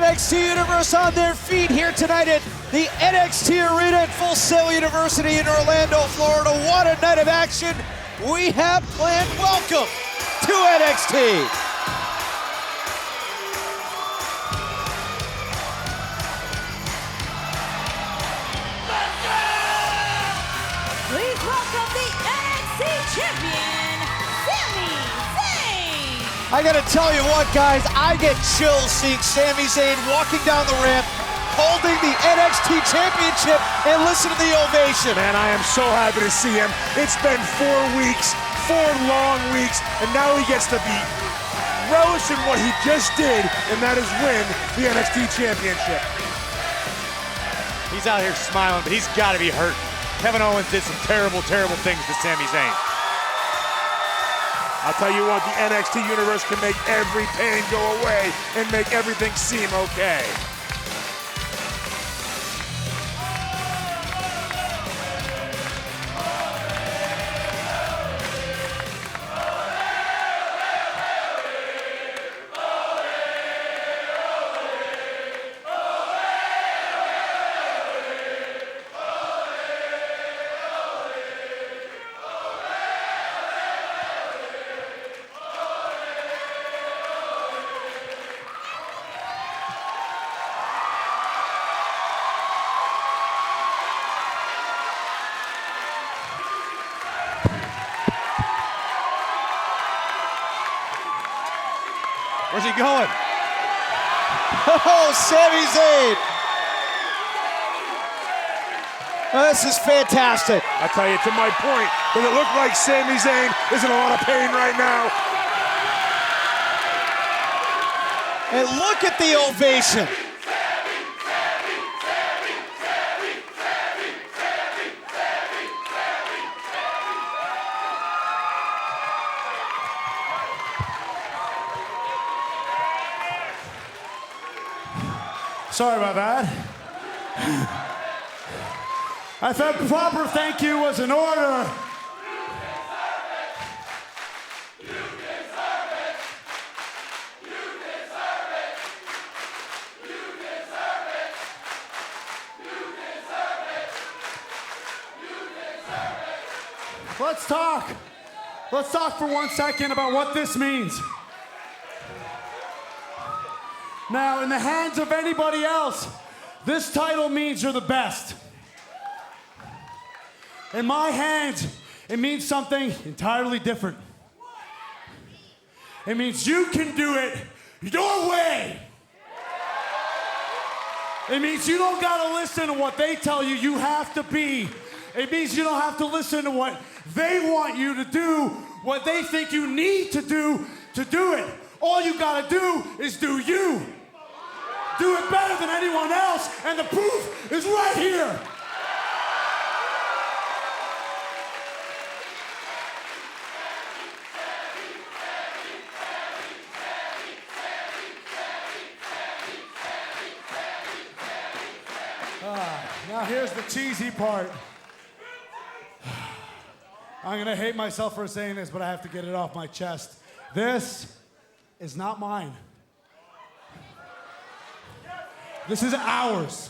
NXT Universe on their feet here tonight at the NXT Arena at Full Sail University in Orlando, Florida. What a night of action we have planned. Welcome to NXT. Please welcome the NXT Champion, Sami Zayn. I gotta tell you what, guys, I get chills seeing Sami Zayn walking down the ramp, holding the NXT Championship, and listen to the ovation. Man, I am so happy to see him. It's been 4 weeks, 4 long weeks, and now he gets to be relishing what he just did, and that is win the NXT Championship. He's out here smiling, but he's got to be hurt. Kevin Owens did some terrible, terrible things to Sami Zayn. I'll tell you what, the NXT Universe can make every pain go away and make everything seem okay. Where's he going? Oh, Sami Zayn. Oh, this is fantastic. I tell you, to my point, does it look like Sami Zayn is in a lot of pain right now? And look at the ovation. Sorry about that. I thought proper thank you was in order. Let's talk. Let's talk for 1 second about what this means. Now, in the hands of anybody else, this title means you're the best. In my hands, it means something entirely different. It means you can do it your way. It means you don't gotta listen to what they tell you you have to be. It means you don't have to listen to what they want you to do, what they think you need to do it. All you gotta do is do you. Do it better than anyone else, and the proof is right here. Now here's the cheesy part. I'm gonna hate myself for saying this, but I have to get it off my chest. This is not mine. This is ours.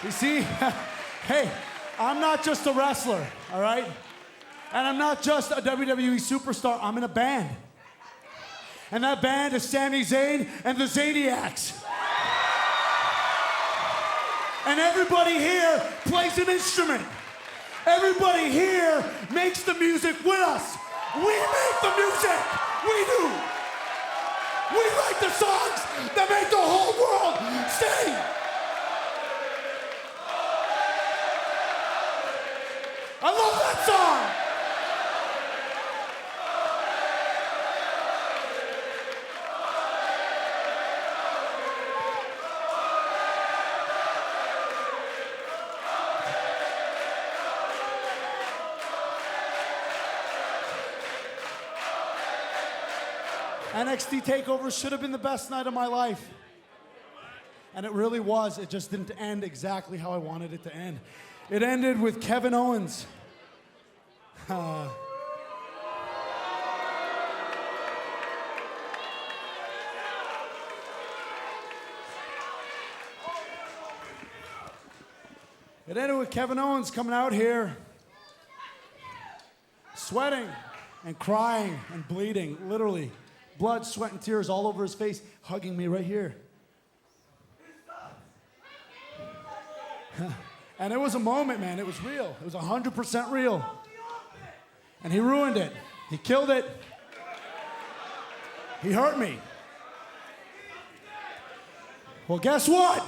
You see, hey, I'm not just a wrestler, all right? And I'm not just a WWE superstar, I'm in a band. And that band is Sami Zayn and the Zaniacs. And everybody here plays an instrument. Everybody here makes the music with us. We make the music, we do. We write the songs that make the whole world sing. I love that song. NXT TakeOver should have been the best night of my life. And it really was. It just didn't end exactly how I wanted it to end. It ended with Kevin Owens. It ended with Kevin Owens coming out here, sweating and crying and bleeding, literally. Blood, sweat, and tears all over his face, hugging me right here. And it was a moment, man. It was real. It was 100% real. And he ruined it. He killed it. He hurt me. Well, guess what?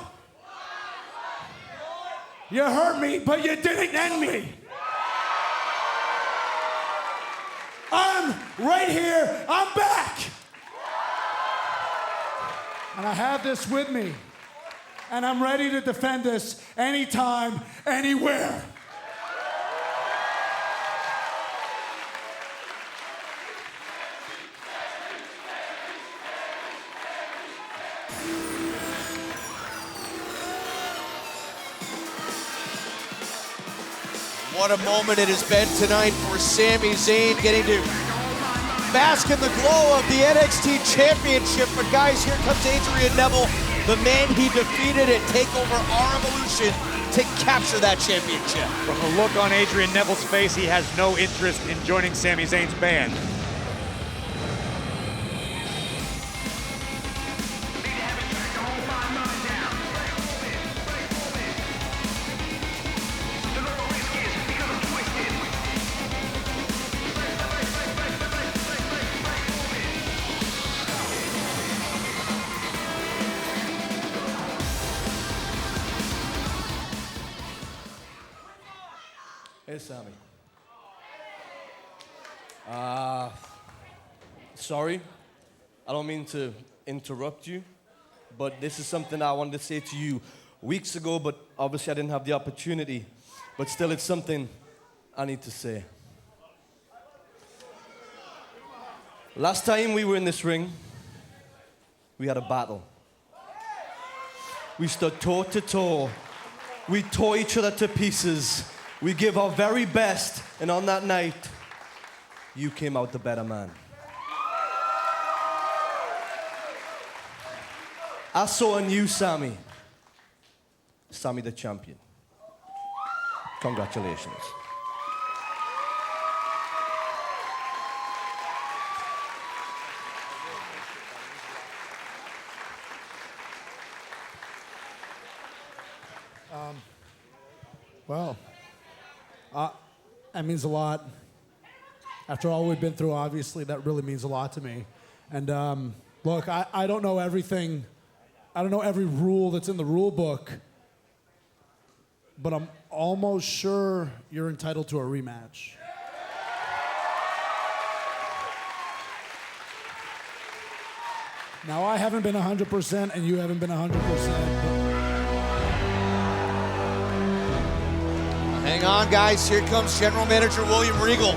You hurt me, but you didn't end me. I'm right here. I'm back. And I have this with me. And I'm ready to defend this anytime, anywhere. What a moment it has been tonight for Sami Zayn, getting to bask in the glow of the NXT Championship. But guys, here comes Adrian Neville, the man he defeated at TakeOver Our Evolution, to capture that championship. From the look on Adrian Neville's face, he has no interest in joining Sami Zayn's band. Hey, Sami. Sorry, I don't mean to interrupt you, but this is something I wanted to say to you weeks ago, but obviously I didn't have the opportunity. But still, it's something I need to say. Last time we were in this ring, we had a battle. We stood toe to toe. We tore each other to pieces. We gave our very best, and on that night, you came out the better man. I saw in you, Sami. Sami the champion. Congratulations. Well, that means a lot. After all we've been through, obviously, that really means a lot to me. And look, I don't know everything. I don't know every rule that's in the rule book, but I'm almost sure you're entitled to a rematch. Now, I haven't been 100%, and you haven't been 100%. Hang on, guys. Here comes General Manager William Regal.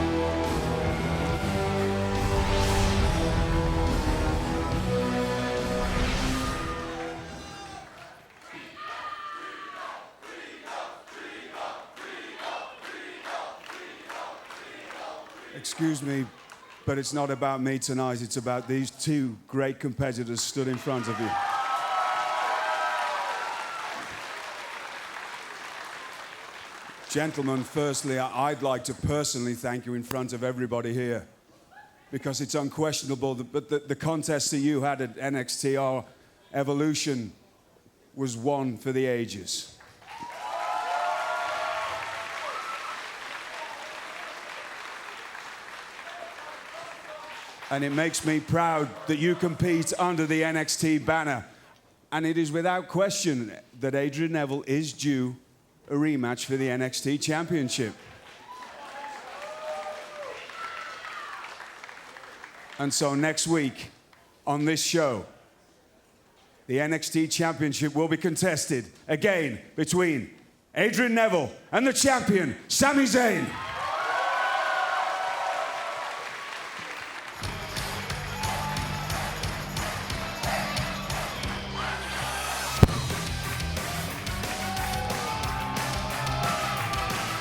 Excuse me, but it's not about me tonight. It's about these two great competitors stood in front of you. Gentlemen, firstly, I'd like to personally thank you in front of everybody here, because it's unquestionable that the contest that you had at NXT Our Evolution was one for the ages. And it makes me proud that you compete under the NXT banner. And it is without question that Adrian Neville is due a rematch for the NXT Championship. And so next week on this show, the NXT Championship will be contested again between Adrian Neville and the champion, Sami Zayn.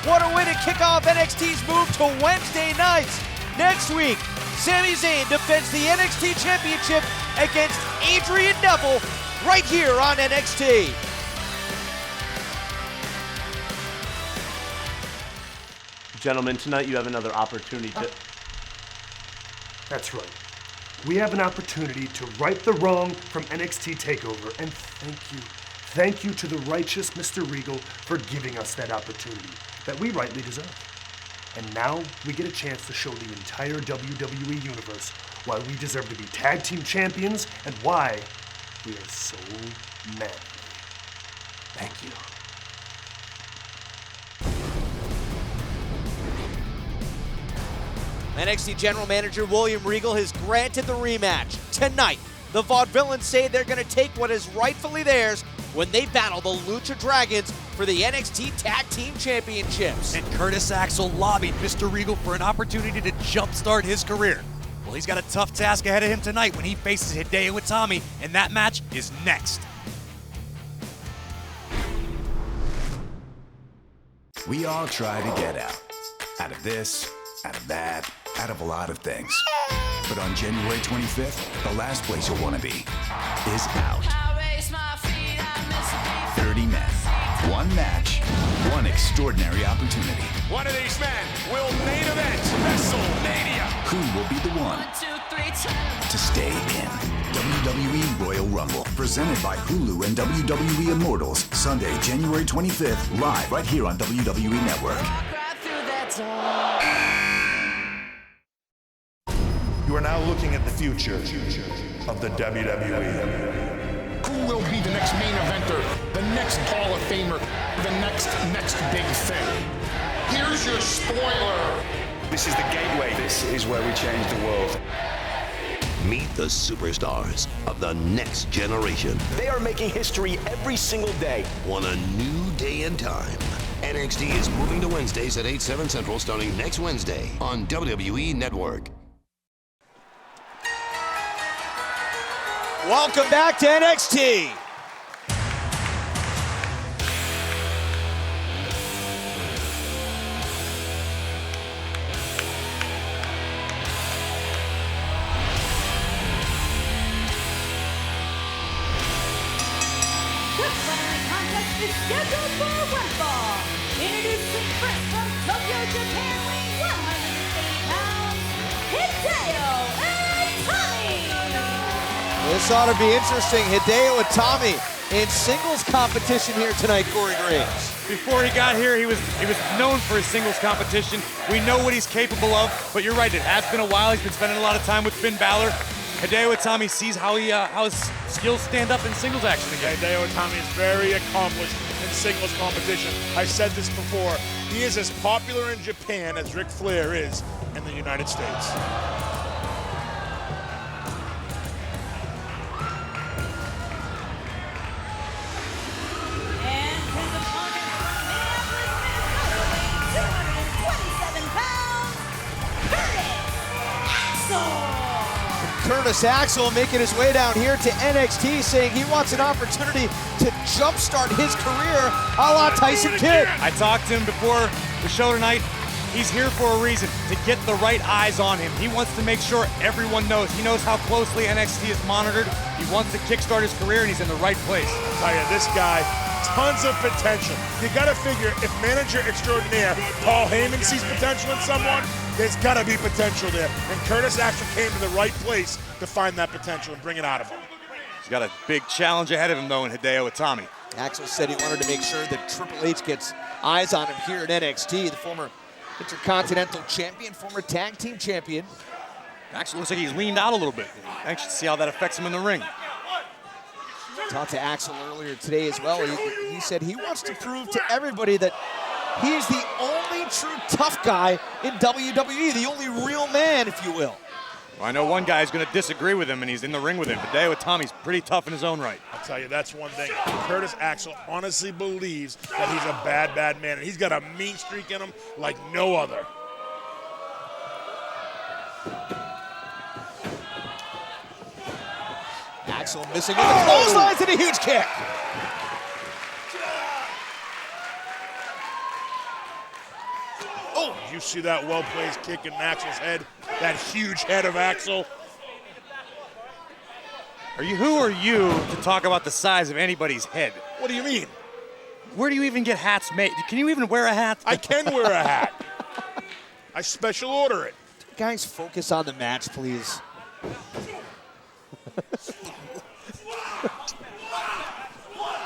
What a way to kick off NXT's move to Wednesday nights. Next week, Sami Zayn defends the NXT Championship against Adrian Neville right here on NXT. Gentlemen, tonight you have another opportunity to... That's right. We have an opportunity to right the wrong from NXT TakeOver, and thank you to the righteous Mr. Regal for giving us that opportunity that we rightly deserve. And now we get a chance to show the entire WWE Universe why we deserve to be tag team champions and why we are so manly. Thank you. NXT General Manager William Regal has granted the rematch. Tonight, the Vaudevillains say they're going to take what is rightfully theirs when they battle the Lucha Dragons for the NXT Tag Team Championships. And Curtis Axel lobbied Mr. Regal for an opportunity to jumpstart his career. Well, he's got a tough task ahead of him tonight when he faces Hideo Itami, and that match is next. We all try to get out. Out of this, out of that, out of a lot of things. But on January 25th, the last place you'll want to be is out. 30 men, one match, one extraordinary opportunity. One of these men will main event WrestleMania. Who will be the one to stay in? WWE Royal Rumble, presented by Hulu and WWE Immortals, Sunday, January 25th, live right here on WWE Network. You are now looking at the future of the WWE. Who will be the next main eventer, the next Hall of Famer, the next big thing? Here's your spoiler. This is the gateway. This is where we change the world. Meet the superstars of the next generation. They are making history every single day. On a new day and time. NXT is moving to Wednesdays at 8/7 Central starting next Wednesday on WWE Network. Welcome back to NXT. The following contest is scheduled for one fall. Introducing first from Tokyo, Japan, weighing 180 pounds, Hideo Itami. This ought to be interesting. Hideo Itami in singles competition here tonight, Corey Graves. Before he got here, he was known for his singles competition. We know what he's capable of, but you're right, it has been a while. He's been spending a lot of time with Finn Balor. Hideo Itami sees how his skills stand up in singles action again. Hideo Itami is very accomplished in singles competition. I've said this before. He is as popular in Japan as Ric Flair is in the United States. And his opponent from Minneapolis, Minnesota, weighing 227 pounds, Curtis Axel. Curtis Axel making his way down here to NXT, saying he wants an opportunity to jumpstart his career a la Tyson Kidd. I talked to him before the show tonight. He's here for a reason, to get the right eyes on him. He wants to make sure everyone knows. He knows how closely NXT is monitored. He wants to kickstart his career, and he's in the right place. I'll tell you, this guy, tons of potential. You gotta figure, if manager extraordinaire Paul Heyman sees potential in someone, there's gotta be potential there. And Curtis Axel came to the right place to find that potential and bring it out of him. He's got a big challenge ahead of him, though, in Hideo Itami. Axel said he wanted to make sure that Triple H gets eyes on him here at NXT. The former Intercontinental Champion, former Tag Team Champion. Axel looks like he's leaned out a little bit. Anxious to see how that affects him in the ring. Talked to Axel earlier today as well. He said he wants to prove to everybody that he's the only true tough guy in WWE, the only real man, if you will. Well, I know one guy is going to disagree with him, and he's in the ring with him. Hideo Itami's pretty tough in his own right. I'll tell you, that's one thing. Curtis Axel honestly believes that he's a bad, bad man, and he's got a mean streak in him like no other. Axel missing with the clotheslines and a huge kick. Oh, did you see that well-placed kick in Axel's head? That huge head of Axel. Who are you to talk about the size of anybody's head? What do you mean? Where do you even get hats made? Can you even wear a hat? I can wear a hat. I special order it. Guys, focus on the match, please.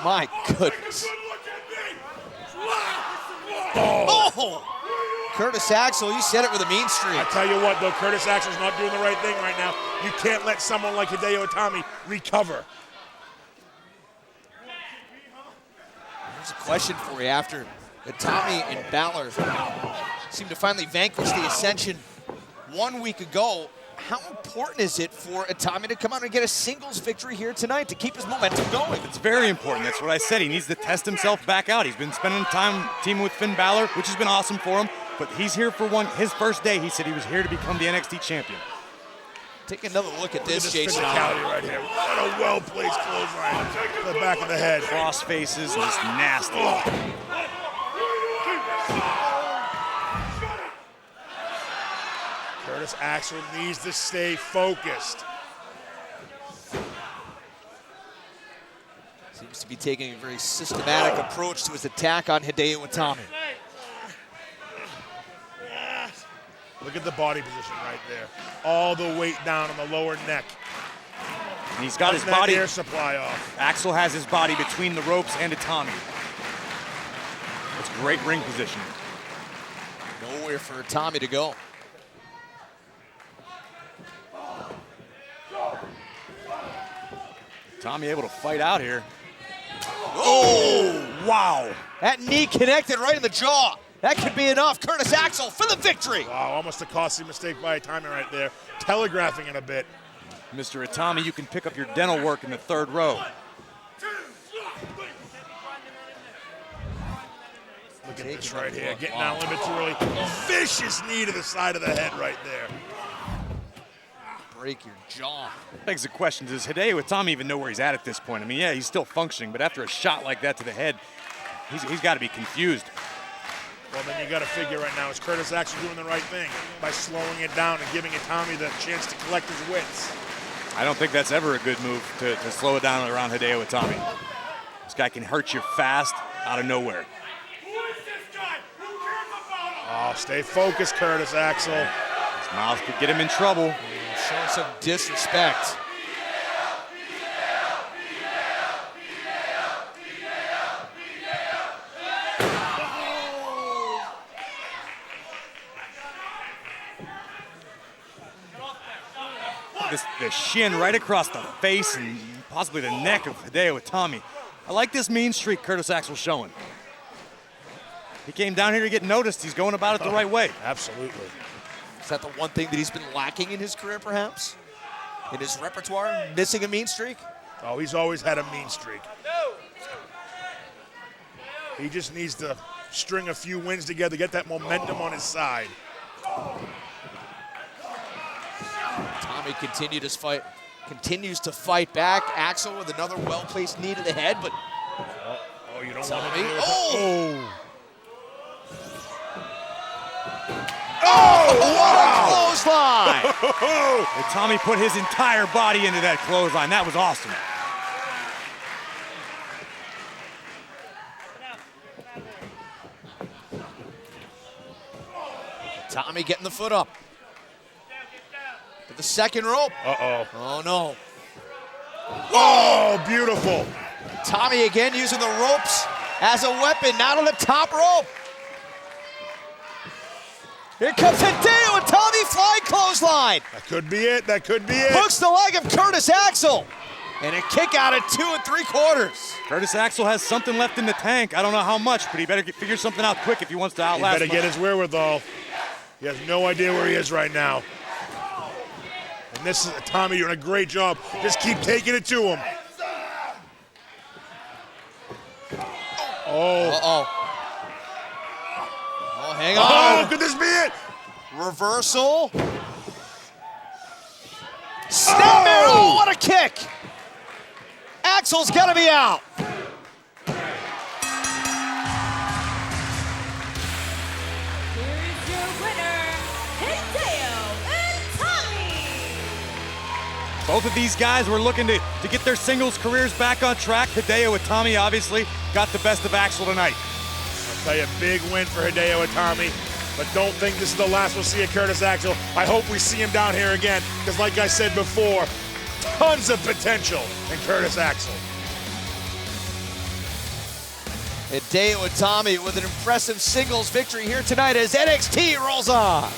My goodness. Oh! Curtis Axel, you said it with a mean streak. I tell you what, though, Curtis Axel's not doing the right thing right now. You can't let someone like Hideo Itami recover. Here's a question for you. After Itami and Balor seemed to finally vanquish the Ascension 1 week ago, how important is it for Itami to come out and get a singles victory here tonight to keep his momentum going? It's very important. That's what I said. He needs to test himself back out. He's been spending time teaming with Finn Balor, which has been awesome for him. But he's here for his first day. He said he was here to become the NXT champion. Take another look at this, Jason. Physicality right here. What a well-placed clothesline to the back of the head. Cross faces, just nasty. Curtis Axel needs to stay focused. Seems to be taking a very systematic approach to his attack on Hideo Itami. Look at the body position right there. All the weight down on the lower neck. And he's got his Cutting that body. air supply off. Axel has his body between the ropes and Itami. It's great ring positioning. Nowhere for Itami to go. Itami able to fight out here. Oh, wow. That knee connected right in the jaw. That could be enough. Curtis Axel for the victory. Wow, almost a costly mistake by Itami right there. Telegraphing it a bit. Mr. Itami, you can pick up your dental work in the third row. Look at this right here. Getting out a little bit too early. Vicious knee to the side of the head right there. Break your jaw. Begs the question, does Hideo Itami even know where he's at this point? I mean, yeah, he's still functioning, but after a shot like that to the head, he's got to be confused. Well, then you got to figure right now, is Curtis Axel doing the right thing by slowing it down and giving Itami the chance to collect his wits? I don't think that's ever a good move to slow it down around Hideo Itami. This guy can hurt you fast out of nowhere. Oh, stay focused, Curtis Axel. His mouth could get him in trouble. Showing some disrespect. The shin right across the face and possibly the neck of Hideo Itami. I like this mean streak Curtis Axel's showing. He came down here to get noticed. He's going about it the right way. Absolutely. Is that the one thing that he's been lacking in his career, perhaps? In his repertoire, missing a mean streak? Oh, he's always had a mean streak. He just needs to string a few wins together, get that momentum on his side. Tommy continues to fight back. Axel with another well-placed knee to the head, but oh, you don't Tommy. want to do it. Oh! Oh, wow! Clothesline! Tommy put his entire body into that clothesline. That was awesome. Tommy getting the foot up. To the second rope. Uh-oh. Oh, no. Oh, beautiful. Tommy again using the ropes as a weapon, now to the top rope. Here comes Hideo Itami, flying clothesline. That could be it. That could be it. Hooks the leg of Curtis Axel. And a kick out at 2 3/4. Curtis Axel has something left in the tank. I don't know how much, but he better figure something out quick if he wants to outlast. He better get his wherewithal. He has no idea where he is right now. And this is Tommy doing a great job. Just keep taking it to him. Oh. Uh-oh. Oh, hang on. Oh, could this be it? Reversal. Snapmare. Oh, what a kick. Axel's got to be out. Here's your winner, Hideo Itami. Both of these guys were looking to get their singles careers back on track. Hideo Itami obviously got the best of Axel tonight. I'll tell you, big win for Hideo Itami. but don't think this is the last we'll see of Curtis Axel. I hope we see him down here again, because like I said before, tons of potential in Curtis Axel. Hideo Itami with an impressive singles victory here tonight as NXT rolls on.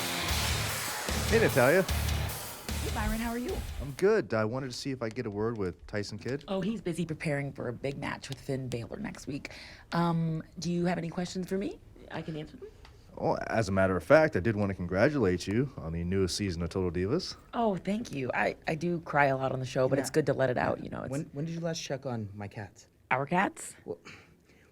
Hey, Natalia. Hey, Byron, how are you? I'm good. I wanted to see if I get a word with Tyson Kidd. Oh, he's busy preparing for a big match with Finn Balor next week. Do you have any questions for me? I can answer them. Well, as a matter of fact, I did want to congratulate you on the newest season of Total Divas. Oh, thank you. I do cry a lot on the show, but it's good to let it out, you know. When did you last check on my cats? Our cats? Well,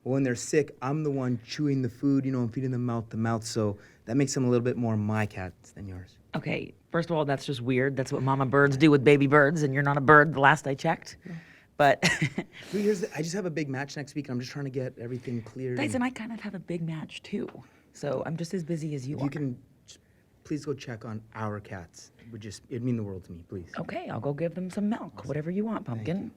when they're sick, I'm the one chewing the food, and feeding them mouth to mouth, so that makes them a little bit more my cats than yours. Okay, first of all, that's just weird. That's what mama birds do with baby birds, and you're not a bird the last I checked. Yeah. But I just have a big match next week, and I'm just trying to get everything cleared. Tyson, I kind of have a big match, too. So I'm just as busy as you are. You can please go check on our cats. It'd mean the world to me, please. Okay, I'll go give them some milk. Awesome. Whatever you want, Pumpkin. You.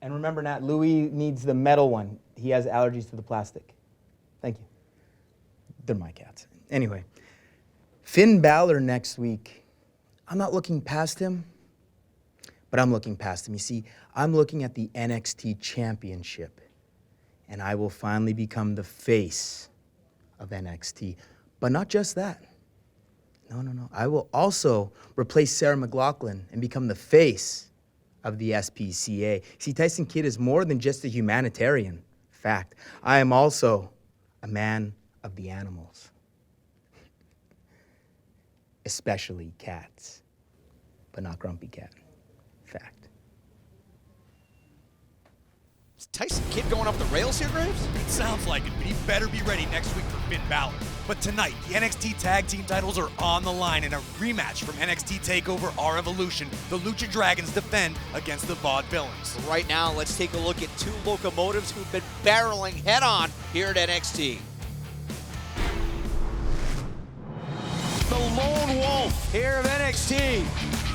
And remember, Nat, Louis needs the metal one. He has allergies to the plastic. Thank you. They're my cats. Anyway, Finn Balor next week. I'm not looking past him, but I'm looking past him. You see, I'm looking at the NXT Championship, and I will finally become the face of NXT. But not just that. No. I will also replace Sarah McLachlan and become the face of the SPCA. See, Tyson Kidd is more than just a humanitarian. Fact, I am also a man of the animals. Especially cats, but not Grumpy Cat. Fact. Is Tyson Kidd going off the rails here, Graves? It sounds like it, but he better be ready next week for Finn Balor. But tonight, the NXT Tag Team titles are on the line in a rematch from NXT TakeOver Our Evolution. The Lucha Dragons defend against the Vaudevillains. Right now, let's take a look at two locomotives who've been barreling head-on here at NXT. The Lone Wolf here of NXT.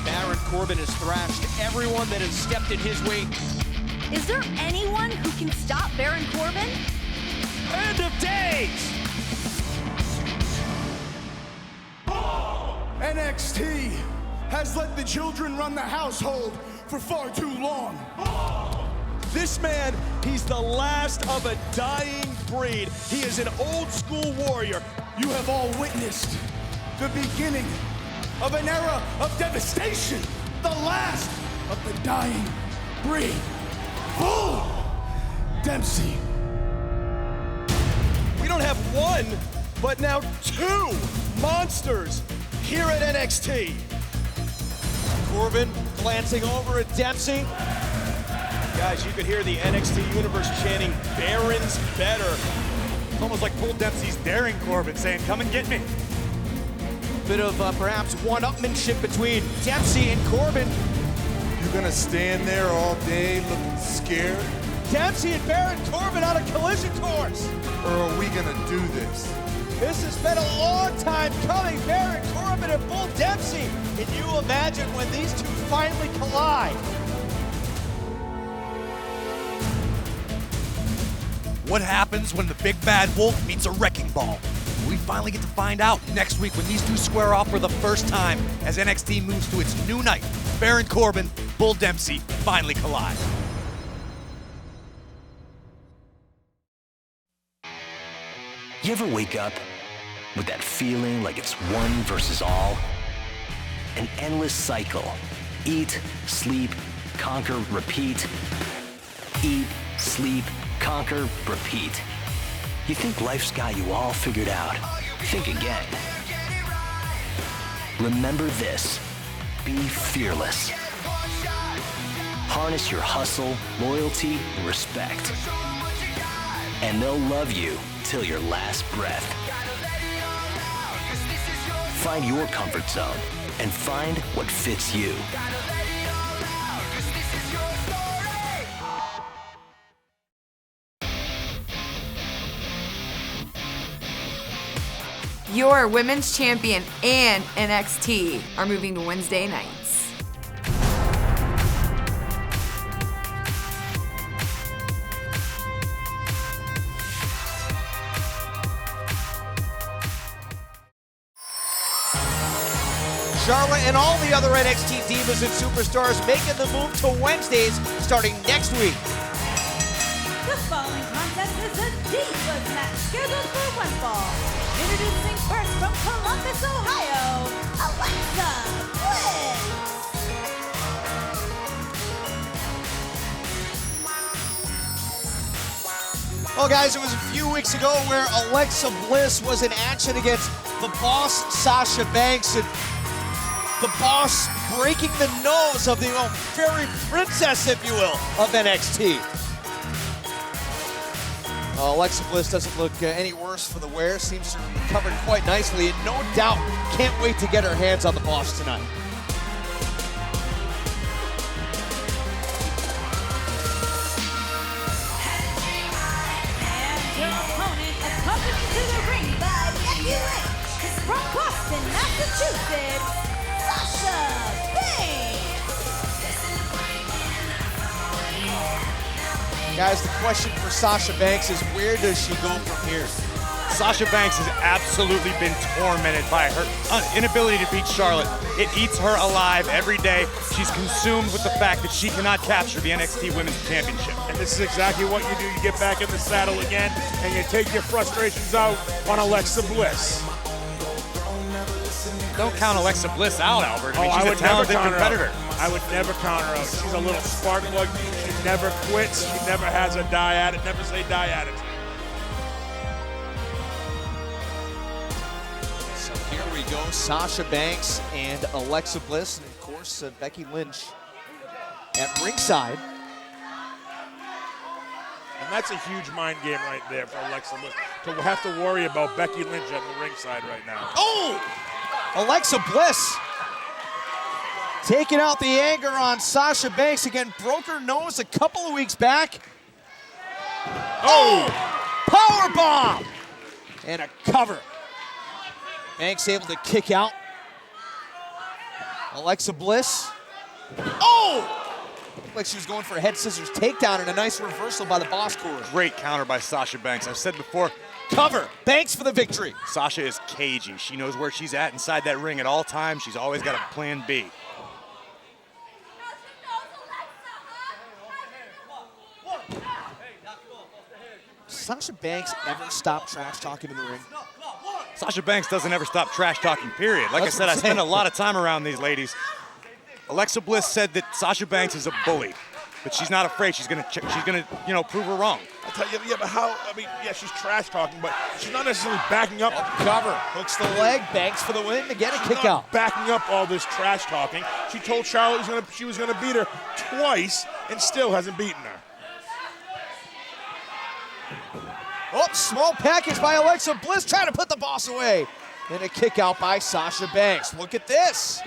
Baron Corbin has thrashed everyone that has stepped in his way. Is there anyone who can stop Baron Corbin? End of days! NXT has let the children run the household for far too long. This man, he's the last of a dying breed. He is an old school warrior. You have all witnessed the beginning of an era of devastation. The last of the dying breed. Bull Dempsey. We don't have one, but now two monsters here at NXT. Corbin glancing over at Dempsey. Guys, you could hear the NXT Universe chanting, Baron's better. It's almost like Bull Dempsey's daring Corbin, saying, come and get me. Bit of perhaps one-upmanship between Dempsey and Corbin. You gonna stand there all day looking scared? Dempsey and Baron Corbin on a collision course. Or are we gonna do this? This has been a long time coming. Baron Corbin and Bull Dempsey. Can you imagine when these two finally collide? What happens when the big bad wolf meets a wrecking ball? We finally get to find out next week when these two square off for the first time as NXT moves to its new night. Baron Corbin, Bull Dempsey finally collide. You ever wake up with that feeling like it's one versus all? An endless cycle. Eat, sleep, conquer, repeat. Eat, sleep, conquer, repeat. You think life's got you all figured out. Think again. Remember this. Be fearless. Harness your hustle, loyalty, and respect. And they'll love you till your last breath. Find your comfort zone and find what fits you. Your women's champion and NXT are moving to Wednesday nights. Charlotte, and all the other NXT divas and superstars making the move to Wednesdays starting next week. The following contest is a Divas match scheduled for one fall. Introducing first from Columbus, Ohio, Alexa Bliss. Well, guys, it was a few weeks ago where Alexa Bliss was in action against the boss, Sasha Banks, and the boss breaking the nose of the fairy princess, if you will, of NXT. Alexa Bliss doesn't look any worse for the wear. Seems to have recovered quite nicely, and no doubt can't wait to get her hands on the boss tonight. Your opponent accompanied to the ring by Becky Lynch from Boston, Massachusetts, Sasha Banks. Guys, the question for Sasha Banks is, where does she go from here? Sasha Banks has absolutely been tormented by her inability to beat Charlotte. It eats her alive every day. She's consumed with the fact that she cannot capture the NXT Women's Championship. And this is exactly what you do. You get back in the saddle again, and you take your frustrations out on Alexa Bliss. Don't count Alexa Bliss out, Albert. I mean, I she's would a talented never count her competitor. out. I would never count her out. She's a little spark plug. She never quits. She never has a die at it. Never say die at it. So here we go, Sasha Banks and Alexa Bliss, and of course Becky Lynch at ringside. And that's a huge mind game right there for Alexa Bliss, to have to worry about Becky Lynch at the ringside right now. Oh! Alexa Bliss taking out the anger on Sasha Banks. Again, broke her nose a couple of weeks back. Oh! Powerbomb! And a cover. Banks able to kick out. Alexa Bliss. Oh! Looked like she was going for a head scissors takedown and a nice reversal by the Boss Core. Great counter by Sasha Banks. I've said before, cover. Banks for the victory. Sasha is cagey. She knows where she's at inside that ring at all times. She's always got a plan B. Sasha Banks ever stop trash talking in the ring? Sasha Banks doesn't ever stop trash talking, period. Like That's I said, what I I'm spend a saying. lot of time around these ladies. Alexa Bliss said that Sasha Banks is a bully, but she's not afraid. She's gonna prove her wrong. I tell you, yeah, but how? I mean, yeah, she's trash talking, but she's not necessarily backing up. Cover. Hooks the leg. Banks for the win to get a kick out. Backing up all this trash talking. She told Charlotte she was gonna beat her twice, and still hasn't beaten her. Oh, small package by Alexa Bliss trying to put the boss away. And a kick out by Sasha Banks. Look at this.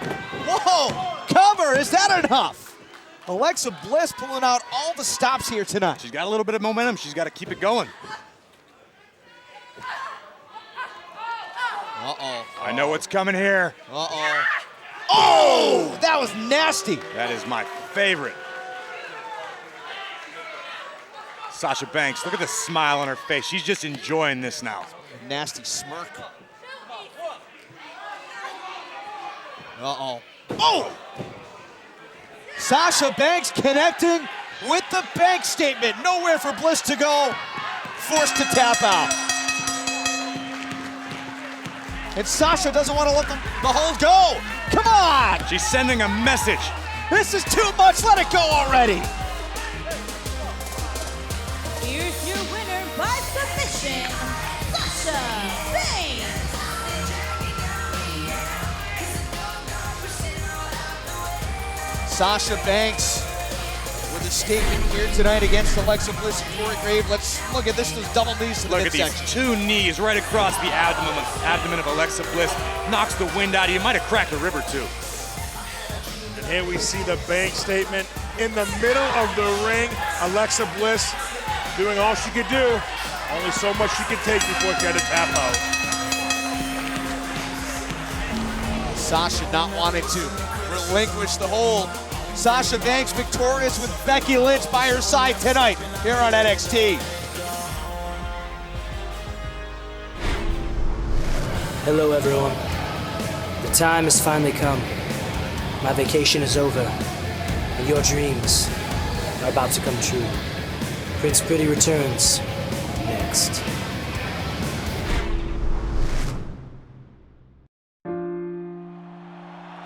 Whoa, cover, is that enough? Alexa Bliss pulling out all the stops here tonight. She's got a little bit of momentum. She's got to keep it going. Uh-oh. I know what's coming here. Uh-oh. Oh, that was nasty. That is my favorite. Sasha Banks, look at the smile on her face. She's just enjoying this now. Nasty smirk. Uh-oh. Oh! Sasha Banks connecting with the bank statement. Nowhere for Bliss to go. Forced to tap out. And Sasha doesn't want to let the hold go. Come on! She's sending a message. This is too much. Let it go already. Here's your winner by submission, Sasha Banks. Sasha Banks with a statement here tonight against Alexa Bliss and Corey Graves. Let's look at this. Those double knees to the Look at these midsection. two knees right across the abdomen of Alexa Bliss. Knocks the wind out of you. Might have cracked a rib or two. And here we see the bank statement in the middle of the ring. Alexa Bliss doing all she could do. Only so much she could take before she had to tap out. Sasha not wanting to relinquish the hold. Sasha Banks victorious with Becky Lynch by her side tonight here on NXT. Hello everyone. The time has finally come. My vacation is over, and your dreams are about to come true. Prince Pretty returns next.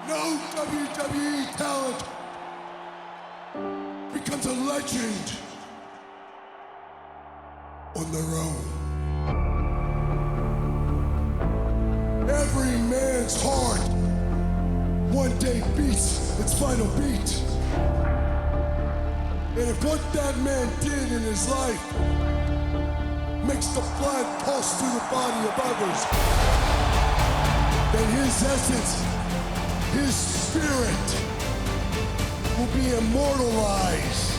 No WWE talent becomes a legend on their own. Every man's heart one day beats its final beat. And if what that man did in his life makes the blood pulse through the body of others, then his essence, his spirit will be immortalized.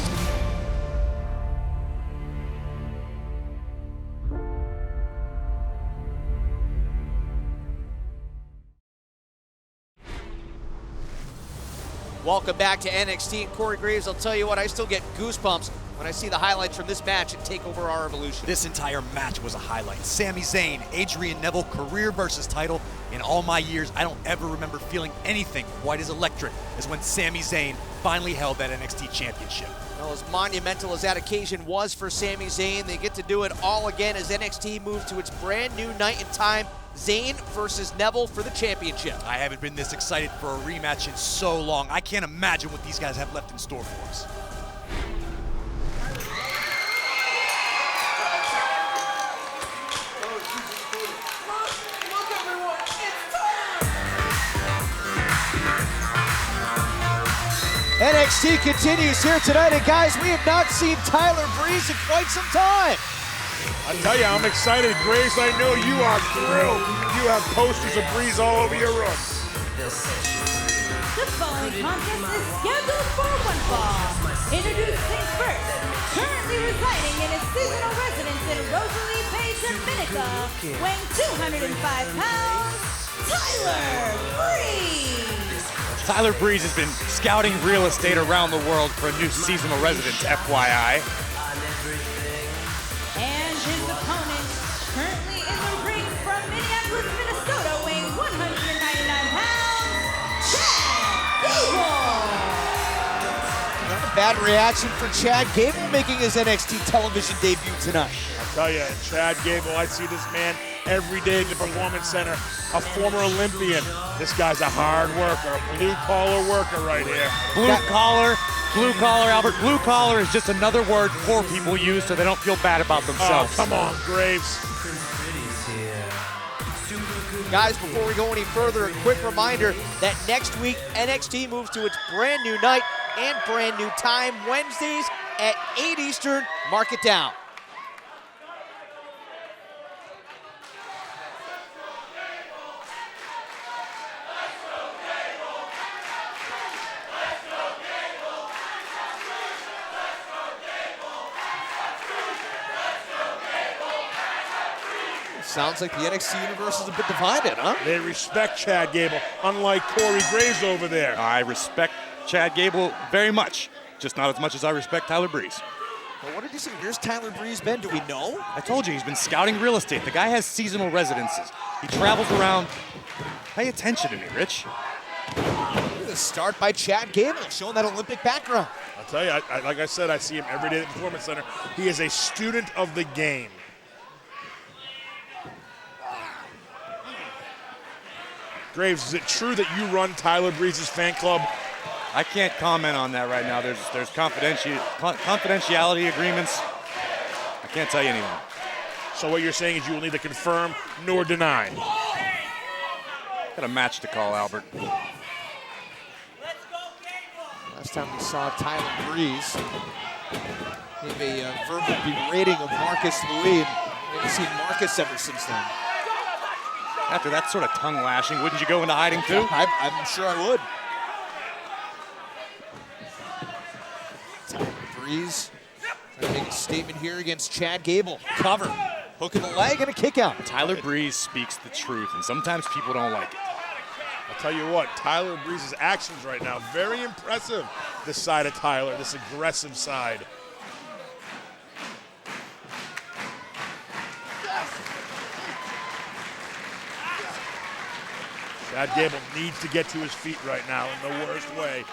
Welcome back to NXT. Corey Graves, I'll tell you what, I still get goosebumps when I see the highlights from this match at TakeOver Our Evolution. This entire match was a highlight. Sami Zayn, Adrian Neville, career versus title. In all my years, I don't ever remember feeling anything quite as electric as when Sami Zayn finally held that NXT championship. Well, as monumental as that occasion was for Sami Zayn, they get to do it all again as NXT moves to its brand new night and time. Zayn versus Neville for the championship. I haven't been this excited for a rematch in so long. I can't imagine what these guys have left in store for us. NXT continues here tonight, and guys, we have not seen Tyler Breeze in quite some time. I tell you, I'm excited. Grace, I know you are thrilled. You have posters of Breeze all over your room. The following contest is scheduled for one fall. Introducing first, currently residing in his seasonal residence in Rosalie Bay, Dominica, weighing 205 pounds, Tyler Breeze. Tyler Breeze has been scouting real estate around the world for a new seasonal residence, FYI. And his opponent, currently in the ring from Minneapolis, Minnesota, weighing 199 pounds, Chad Gable. Not a bad reaction for Chad Gable making his NXT television debut tonight. I tell you, Chad Gable, I see this man every day at the Performance Center, a former Olympian. This guy's a hard worker, a blue-collar worker right here. Blue collar, Albert. Blue collar is just another word poor people use so they don't feel bad about themselves. Oh, come on, Graves. Guys, before we go any further, a quick reminder that next week, NXT moves to its brand new night and brand new time, Wednesdays at 8 Eastern. Mark it down. Sounds like the NXT universe is a bit divided, huh? They respect Chad Gable, unlike Corey Graves over there. I respect Chad Gable very much, just not as much as I respect Tyler Breeze. Well, what did you say? Where's Tyler Breeze been? Do we know? I told you, he's been scouting real estate. The guy has seasonal residences. He travels around. Pay attention to me, Rich. The start by Chad Gable, showing that Olympic background. I'll tell you, like I said, I see him every day at the Performance Center. He is a student of the game. Graves, is it true that you run Tyler Breeze's fan club? I can't comment on that right now. There's confidentiality agreements. I can't tell you anything. So what you're saying is you will neither confirm nor deny. Got a match to call, Albert. Last time we saw Tyler Breeze give a verbal berating of Marcus Louis, and we haven't seen Marcus ever since then. After that sort of tongue lashing, wouldn't you go into hiding too? I'm sure I would. Tyler Breeze trying to make a statement here against Chad Gable. Cover, hook in the leg, and a kick out. Tyler Breeze speaks the truth, and sometimes people don't like it. I'll tell you what, Tyler Breeze's actions right now, very impressive. This side of Tyler, this aggressive side. Chad Gable needs to get to his feet right now in the worst way.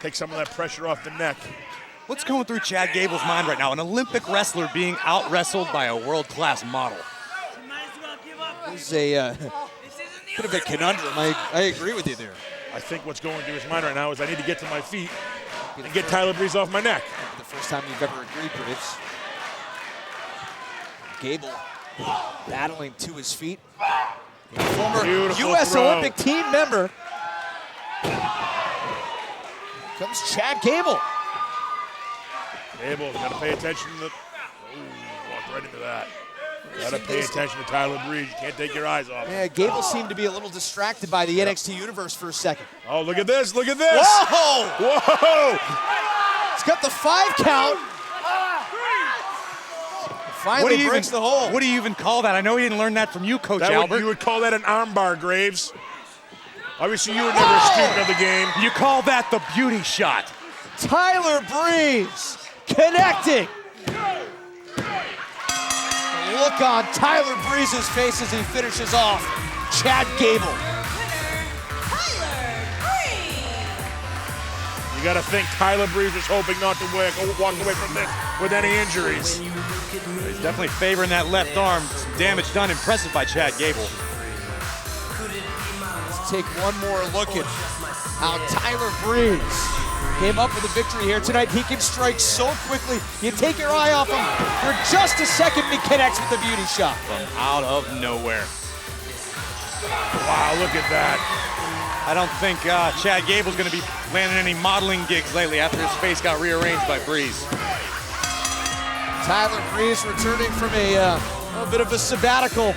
Take some of that pressure off the neck. What's going through Chad Gable's mind right now? An Olympic wrestler being out-wrestled by a world-class model. It's a bit of a conundrum. I agree with you there. I think what's going through his mind right now is I need to get to my feet and get Tyler Breeze off my neck. The first time you've ever agreed, Breeze. Gable battling to his feet. A former Beautiful U.S. throw. Olympic team member. Comes Chad Gable. Gable, got to pay attention to the... walked right into that. Got to pay attention to Tyler Breeze. You can't take your eyes off him. Yeah, Gable seemed to be a little distracted by the NXT Universe for a second. Oh, look at this, look at this. Whoa! Whoa! He's got the 5 count. Finally breaks the hold. What do you even call that? I know he didn't learn that from you, Coach Albert. You would call that an armbar, Graves. Obviously, you were never a student of the game. You call that the beauty shot. Tyler Breeze connecting. Look on Tyler Breeze's face as he finishes off Chad Gable. You got to think Tyler Breeze was hoping not to walk away from this with any injuries. He's definitely favoring that left arm. Damage done. Impressive by Chad Gable. Let's take one more look at how Tyler Breeze came up with a victory here tonight. He can strike so quickly. You take your eye off him for just a second, he connects with the beauty shot. From out of nowhere. Wow, look at that. I don't think Chad Gable's going to be landing any modeling gigs lately after his face got rearranged by Breeze. Tyler Breeze returning from a bit of a sabbatical,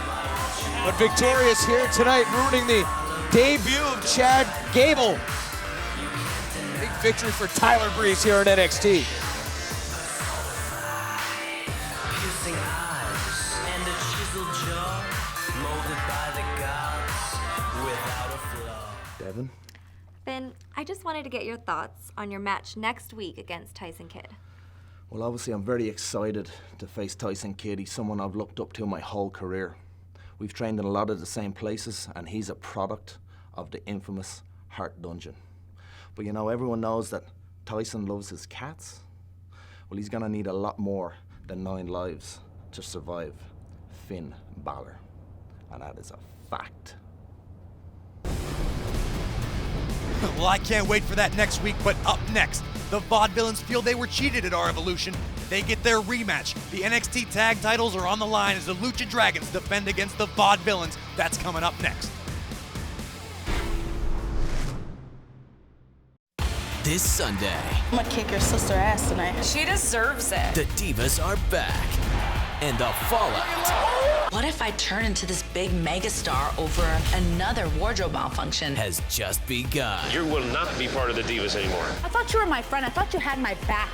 but victorious here tonight, ruining the debut of Chad Gable. Big victory for Tyler Breeze here at NXT. Devin? Finn, I just wanted to get your thoughts on your match next week against Tyson Kidd. Well, obviously, I'm very excited to face Tyson Kidd. He's someone I've looked up to my whole career. We've trained in a lot of the same places, and he's a product of the infamous Hart Dungeon. But you know, everyone knows that Tyson loves his cats. Well, he's gonna need a lot more than 9 lives to survive Finn Balor. And that is a fact. Well, I can't wait for that next week, but up next, the Vaudevillains feel they were cheated at our Evolution. They get their rematch. The NXT tag titles are on the line as the Lucha Dragons defend against the Vaudevillains. That's coming up next. This Sunday, I'm gonna kick your sister ass tonight. She deserves it. the Divas are back. And the fallout What if I turn into this big megastar over another wardrobe malfunction? has just begun. You will not be part of the Divas anymore. I thought you were my friend. I thought you had my back.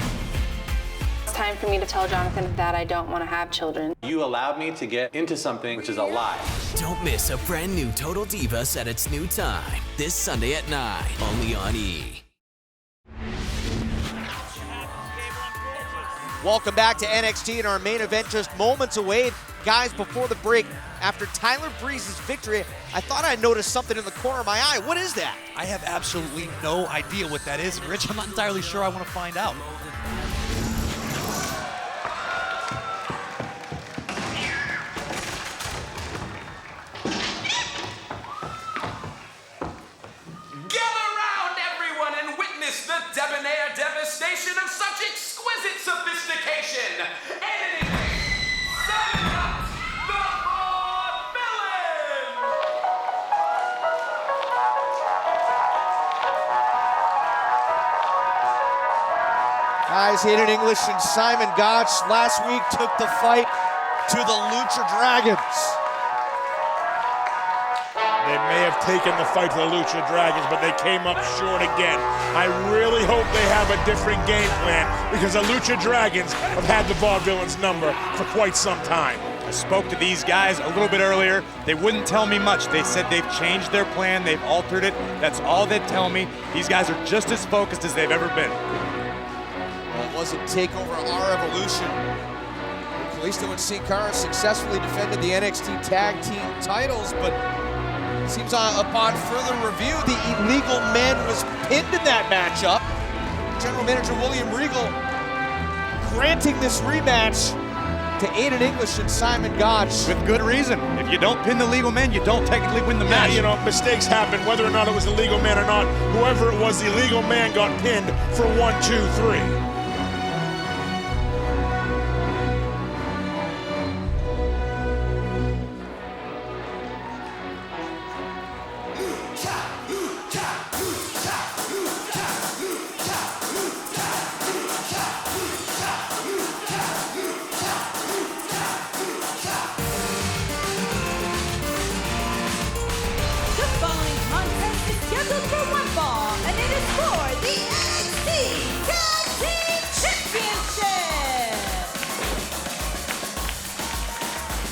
It's time for me to tell Jonathan that I don't want to have children. You allowed me to get into something which is a lie. Don't miss a brand new Total Divas at its new time. This Sunday at 9, only on E! Welcome back to NXT and our main event just moments away. Guys, before the break, after Tyler Breeze's victory, I thought I noticed something in the corner of my eye. What is that? I have absolutely no idea what that is, Rich. I'm not entirely sure I want to find out. Gather round, everyone, and witness the debonair devastation of such exquisite sophistication. Editing, Seven Up, the Vaudevillains! Guys, Hayden English and Simon Gotch last week took the fight to the Lucha Dragons. They may have taken the fight to the Lucha Dragons, but they came up short again. I really hope they have a different game plan because the Lucha Dragons have had the Vaudevillains number for quite some time. I spoke to these guys a little bit earlier. They wouldn't tell me much. They said they've changed their plan, they've altered it. That's all they'd tell me. These guys are just as focused as they've ever been. Well, it wasn't TakeOver Our Evolution. Kalisto and Sin Cara successfully defended the NXT Tag Team titles, but Seems upon further review, the illegal man was pinned in that matchup. General Manager William Regal granting this rematch to Aiden English and Simon Gotch. With good reason. If you don't pin the legal man, you don't technically win the match. You know, mistakes happen, whether or not it was a legal man or not. Whoever it was, the illegal man got pinned for 1, 2, 3.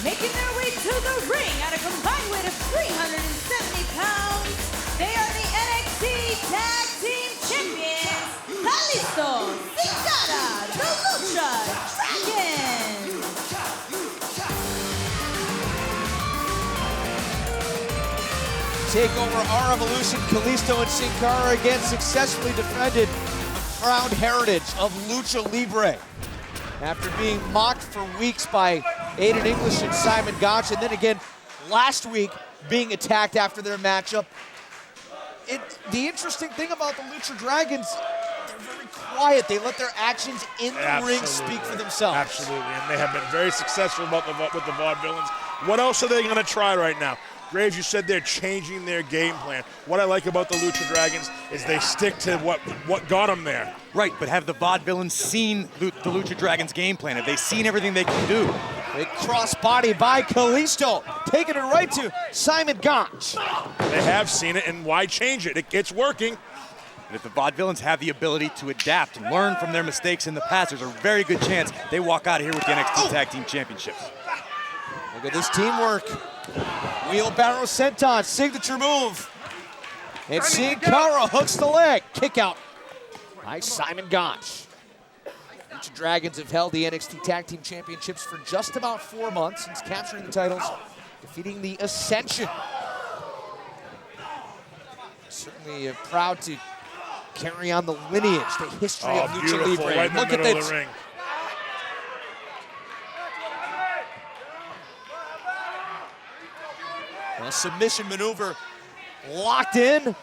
Making their way to the ring at a combined weight of 370 pounds, they are the NXT Tag Team Champions, Kalisto, Cicada, the Lucha Dragons. Take over our Evolution. Kalisto and Sin Cara again successfully defended the proud heritage of Lucha Libre after being mocked for weeks by Aiden English and Simon Gotch, and then again last week being attacked after their matchup. The interesting thing about the Lucha Dragons, they're very quiet. They let their actions in the ring speak for themselves. Absolutely, and they have been very successful with the Vaudevillains. What else are they going to try right now? Graves, you said they're changing their game plan. What I like about the Lucha Dragons is they stick to what got them there. Right, but have the Vaudevillains seen the Lucha Dragons' game plan? Have they seen everything they can do? A crossbody by Kalisto, taking it right to Simon Gotch. They have seen it, and why change it? It's working. And if the Vaudevillains have the ability to adapt and learn from their mistakes in the past, there's a very good chance they walk out of here with the NXT Tag Team Championships. Look at this teamwork. Wheelbarrow senton, signature move. And Sin Cara hooks the leg. Kick out by Simon Gotch. Lucha Dragons have held the NXT Tag Team Championships for just about 4 months since capturing the titles, defeating the Ascension. Certainly proud to carry on the lineage, the history of Lucha Libre. Right in the Look at middle this. of the ring. A submission maneuver locked in.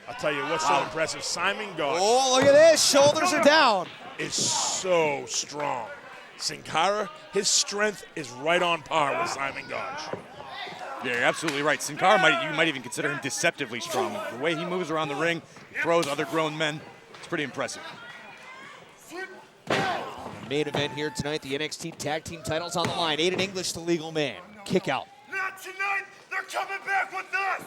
I'll tell you what's so impressive. Simon Gotch. Oh, look at this. Shoulders are down. Is so strong. Sin Cara, his strength is right on par with Simon Gotch. Yeah, you're absolutely right. Sin Cara, you might even consider him deceptively strong. The way he moves around the ring, throws other grown men, it's pretty impressive. Main event here tonight, the NXT Tag Team titles on the line. Aiden English, the legal man. Kick out. Not tonight. They're coming back with us.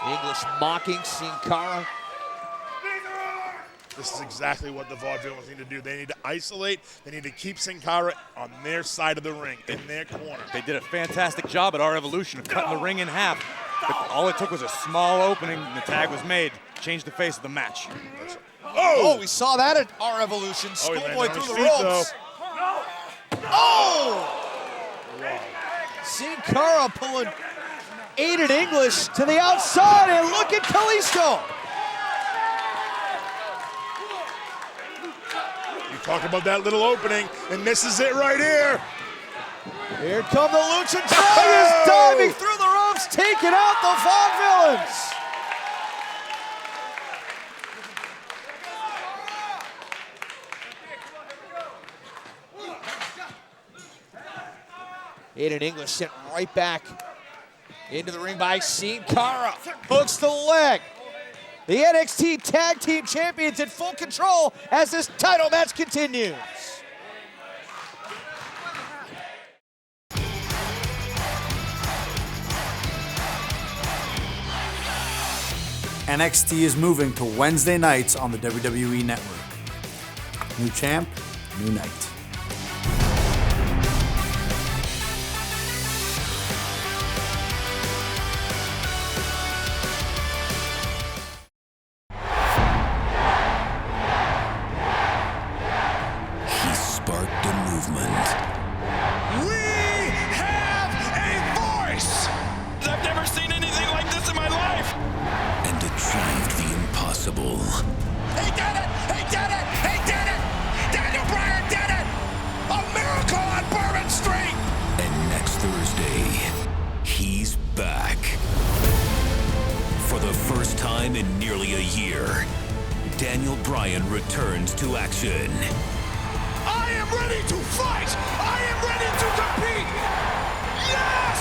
English mocking Sin Cara. This is exactly what the Vaudevillains need to do. They need to isolate. They need to keep Sin Cara on their side of the ring, in their corner. They did a fantastic job at our Evolution of cutting the ring in half. But all it took was a small opening, and the tag was made. Changed the face of the match. Oh, we saw that at our Evolution. Schoolboy through the ropes. Oh! Sin Cara pulling Aiden English to the outside, and look at Kalisto. You talk about that little opening, and this is it right here. Here come the Lucha Dragons diving through the ropes, taking out the Vaudevillains. Aiden English sent right back into the ring by Sin Cara. Hooks the leg. The NXT Tag Team Champions in full control as this title match continues. NXT is moving to Wednesday nights on the WWE Network. New champ, new night. He sparked a movement. We have to action. I am ready to fight! I am ready to compete! Yes!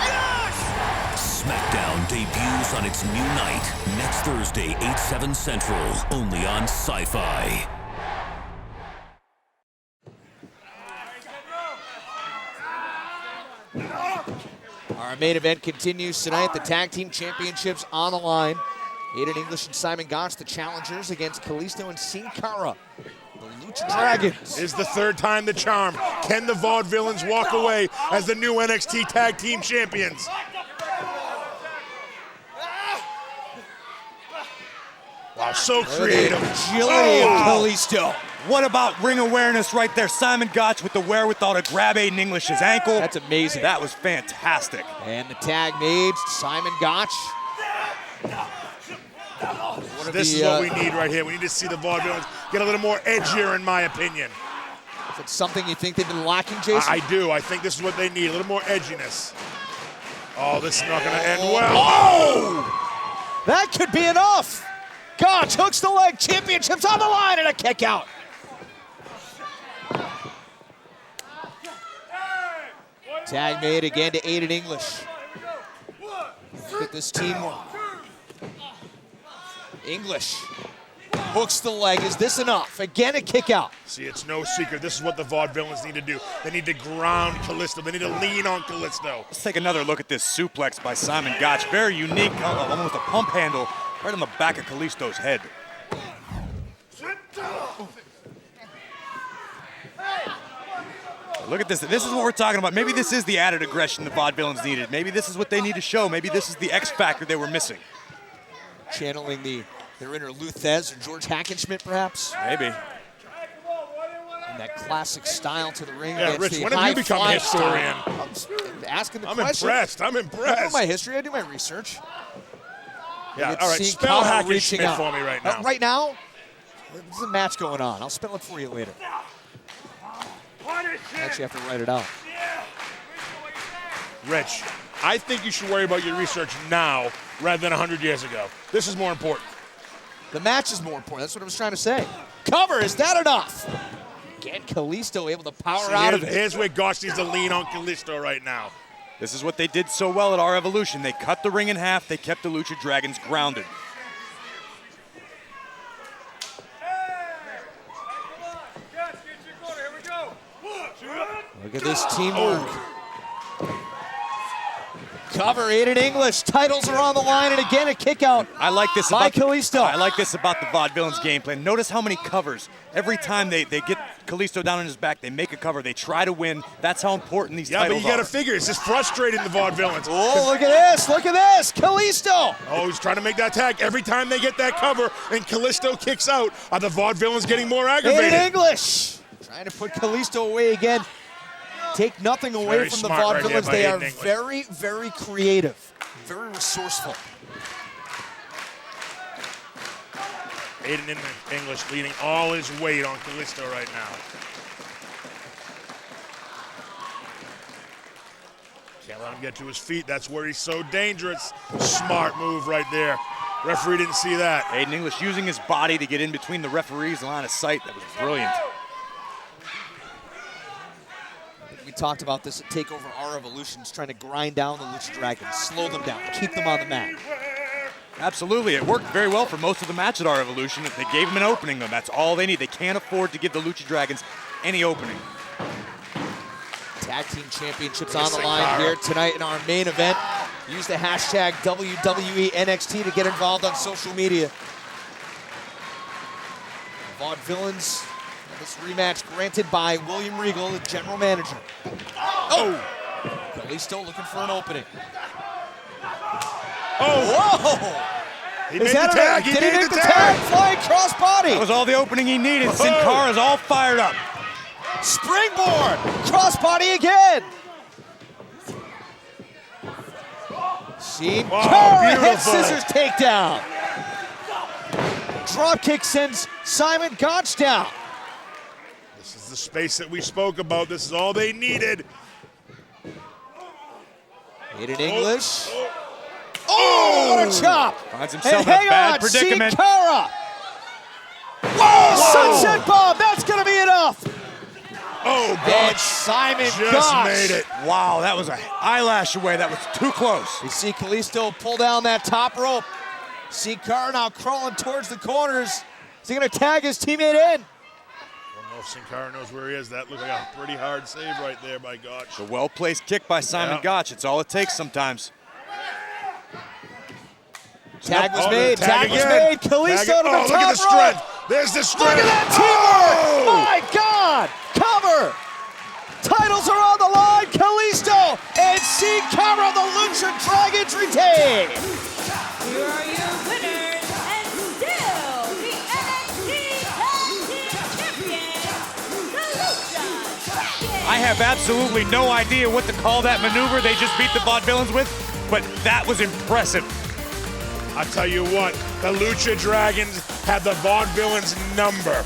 Yes! SmackDown debuts on its new night next Thursday, 8/7 Central, only on Sci-Fi. Our main event continues tonight. The Tag Team Championships on the line. Aiden English and Simon Gotch, the challengers, against Kalisto and Sin Cara, the Lucha Dragons. Is the third time the charm. Can the Vaudevillains walk away as the new NXT Tag Team Champions? Wow, so creative. Agility of Kalisto. What about ring awareness right there? Simon Gotch with the wherewithal to grab Aiden English's ankle. That's amazing. That was fantastic. And the tag made, Simon Gotch. This is what we need right here. We need to see the Vaudevillains get a little more edgier, in my opinion. Is it something you think they've been lacking, Jason? I do. I think this is what they need, a little more edginess. Oh, this is not going to end well. Oh! That could be enough. Gotch hooks the leg. Championships on the line and a kick out. Tag made again to Aiden English. Look at this teamwork. English hooks the leg. Is this enough? Again, a kick out. See, it's no secret. This is what the Vaudevillains need to do. They need to ground Kalisto. They need to lean on Kalisto. Let's take another look at this suplex by Simon Gotch. Very unique, almost a pump handle right on the back of Kalisto's head. Look at this. This is what we're talking about. Maybe this is the added aggression the Vaudevillains needed. Maybe this is what they need to show. Maybe this is the X factor they were missing. Channeling their inner Lou Thez or George Hackenschmidt, perhaps? Maybe. And that classic style to the ring. Yeah, Rich, when have you become a historian? I'm asking the I'm question. impressed. I'm I impressed. do my history. I do my research. Yeah, It's all right. Sin Spell Cara Hackenschmidt reaching out. for me right now. Right now? There's a match going on. I'll spell it for you later. I actually have to write it out. Rich, I think you should worry about your research now rather than 100 years ago. This is more important. The match is more important. That's what I was trying to say. Cover, is that enough? Again, Kalisto able to power out of it. Here's where Gotch needs to lean on Kalisto right now. This is what they did so well at our Evolution. They cut the ring in half. They kept the Lucha Dragons grounded. Look at this teamwork. Cover, Aiden English. Titles are on the line, and again a kick out. I like this by about Kalisto. I like this about the Vaudevillains game plan. Notice how many covers. Every time they get Kalisto down on his back, they make a cover. They try to win. That's how important these titles are. Yeah, but you got to figure, it's just frustrating the Vaudevillains. Oh, look at this. Look at this. Kalisto. Oh, he's trying to make that tag. Every time they get that cover and Kalisto kicks out, are the Vaudevillains getting more aggravated? Aiden English trying to put Kalisto away again. Take nothing away Very from the smart right Vaudevillains. there by They Aiden are English. very, very creative, very resourceful. Aiden English leaning all his weight on Kalisto right now. Can't let him get to his feet. That's where he's so dangerous. Smart move right there. Referee didn't see that. Aiden English using his body to get in between the referee's line of sight. That was brilliant. We talked about this at TakeOver Our Evolutions, trying to grind down the Lucha Dragons, slow them down, keep them on the mat. Absolutely. It worked very well for most of the match at our Evolution. They gave them an opening, though. That's all they need. They can't afford to give the Lucha Dragons any opening. Tag Team Championships on the line here tonight in our main event. Use the hashtag WWE NXT to get involved on social media. Vaudevillains. This rematch granted by William Regal, the general manager. Oh! Kalisto looking for an opening. Oh! Whoa! He made the tag. Did he make the tag? Flying crossbody. That was all the opening he needed. Sin Cara's all fired up. Springboard. Crossbody again. Sin Cara, head scissors takedown. Dropkick sends Simon Gotch down. This is the space that we spoke about. This is all they needed. Aiden English. Oh, what a chop. Finds himself and in a hang bad on, predicament. Sin Cara. Sunset bomb, that's gonna be enough. Oh, And Gotch Simon just Gotch made it. Wow, that was an eyelash away. That was too close. You see Kalisto pull down that top rope. See Carr now crawling towards the corners. Is he gonna tag his teammate in? I don't know if Sin Cara knows where he is. That looked like a pretty hard save right there by Gotch. A well-placed kick by Simon Gotch. It's all it takes sometimes. Tag was Oh, made, tag was made. Kalisto to the top look at the rope. strength. There's the strength. Look at that teamwork! My God! Cover! Titles are on the line. Kalisto and Sin Cara, the Lucha Dragons retain. Here are your winners and still the NXT Tag Team Champions, the Lucha Dragons. I have absolutely no idea what to call that maneuver they just beat the Vaudevillains with, but that was impressive. I tell you what, the Lucha Dragons had the Vaudevillains number.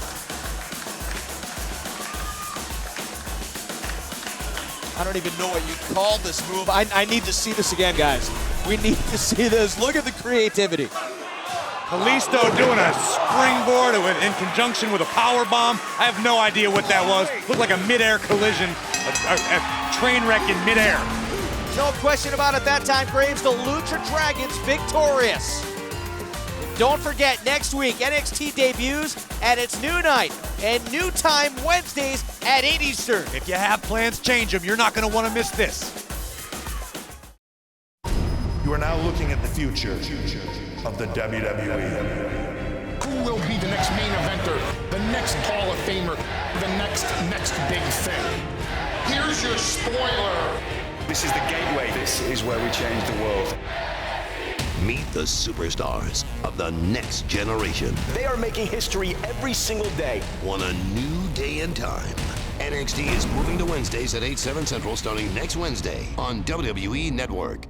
I don't even know what you call this move. I need to see this again, guys. We need to see this. Look at the creativity. Kalisto doing a springboard in conjunction with a power bomb. I have no idea what that was. Looked like a midair collision, a train wreck in midair. No question about it that time, Graves. The Lucha Dragons victorious. Don't forget, next week, NXT debuts at its new night and new time Wednesdays at 8 Eastern. If you have plans, change them. You're not going to want to miss this. You are now looking at the future of the WWE. Who will be the next main eventer, the next Hall of Famer, the next big thing? Here's your spoiler. This is the gateway. This is where we change the world. Meet the superstars of the next generation. They are making history every single day. On a new day and time. NXT is moving to Wednesdays at 8/7 Central starting next Wednesday on WWE Network.